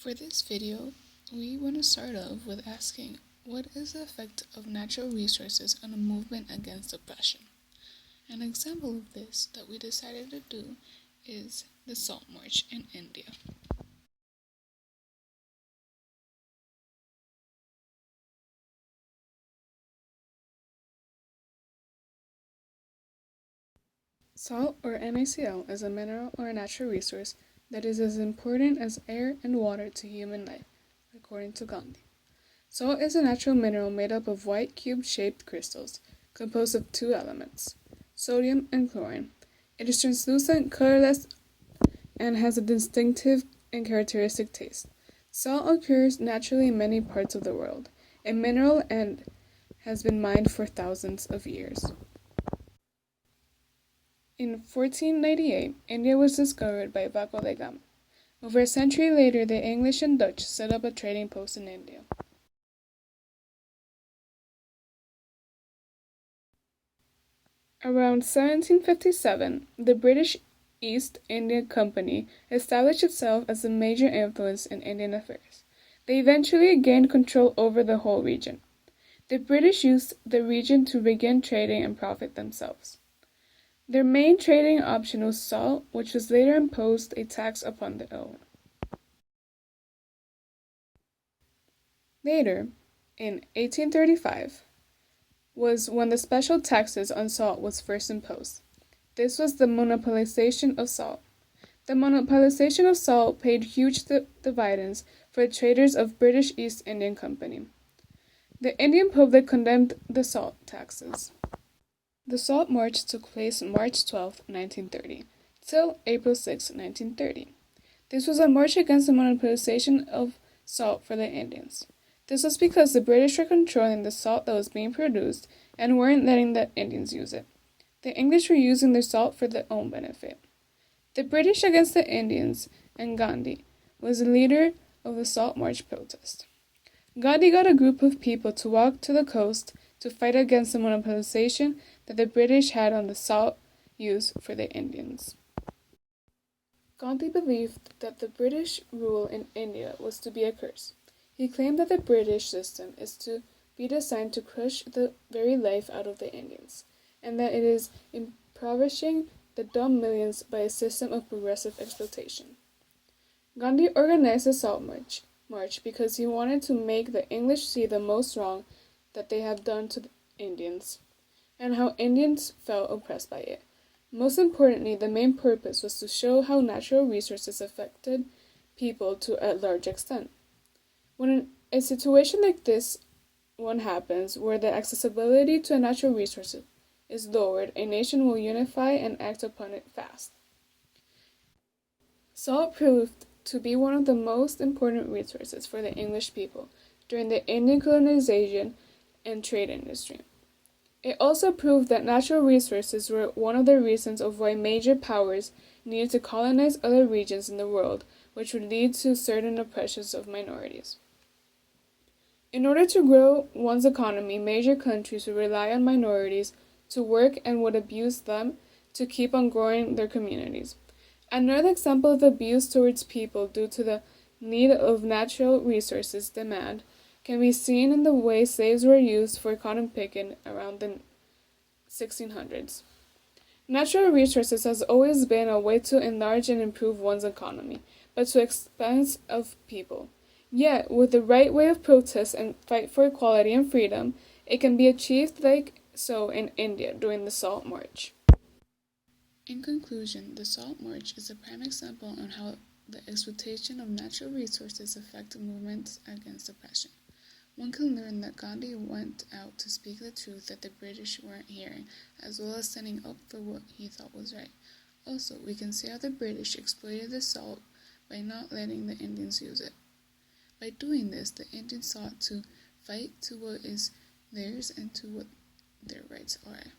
For this video, we want to start off with asking, what is the effect of natural resources on a movement against oppression? An example of this that we decided to do is the Salt March in India. Salt, or NaCl, is a mineral or a natural resource that is as important as air and water to human life, according to Gandhi. Salt is a natural mineral made up of white cube-shaped crystals, composed of two elements, sodium and chlorine. It is translucent, colorless, and has a distinctive and characteristic taste. Salt occurs naturally in many parts of the world, a mineral and has been mined for thousands of years. In 1498, India was discovered by Vasco da Gama. Over a century later, the English and Dutch set up a trading post in India. Around 1757, the British East India Company established itself as a major influence in Indian affairs. They eventually gained control over the whole region. The British used the region to begin trading and profit themselves. Their main trading option was salt, which was later imposed a tax upon the owner. Later, in 1835, was when the special taxes on salt was first imposed. This was the monopolization of salt. The monopolization of salt paid huge dividends for the traders of British East Indian Company. The Indian public condemned the salt taxes. The Salt March took place March 12, 1930, till April 6, 1930. This was a march against the monopolization of salt for the Indians. This was because the British were controlling the salt that was being produced and weren't letting the Indians use it. The English were using their salt for their own benefit. The British against the Indians, and Gandhi was the leader of the Salt March protest. Gandhi got a group of people to walk to the coast to fight against the monopolization that the British had on the salt used for the Indians. Gandhi believed that the British rule in India was to be a curse. He claimed that the British system is to be designed to crush the very life out of the Indians, and that it is impoverishing the dumb millions by a system of progressive exploitation. Gandhi organized the Salt March because he wanted to make the English see the most wrong that they have done to the Indians, and how Indians felt oppressed by it. Most importantly, the main purpose was to show how natural resources affected people to a large extent. When a situation like this one happens, where the accessibility to a natural resource is lowered, a nation will unify and act upon it fast. Salt proved to be one of the most important resources for the English people during the Indian colonization and trade industry. It also proved that natural resources were one of the reasons of why major powers needed to colonize other regions in the world, which would lead to certain oppressions of minorities. In order to grow one's economy, major countries would rely on minorities to work and would abuse them to keep on growing their communities. Another example of abuse towards people due to the need of natural resources demand can be seen in the way slaves were used for cotton picking around the 1600s. Natural resources has always been a way to enlarge and improve one's economy, but to expense of people. Yet, with the right way of protest and fight for equality and freedom, it can be achieved like so in India during the Salt March. In conclusion, the Salt March is a prime example on how the exploitation of natural resources affect movements against oppression. One can learn that Gandhi went out to speak the truth that the British weren't hearing, as well as standing up for what he thought was right. Also, we can see how the British exploited the salt by not letting the Indians use it. By doing this, the Indians sought to fight to what is theirs and to what their rights are.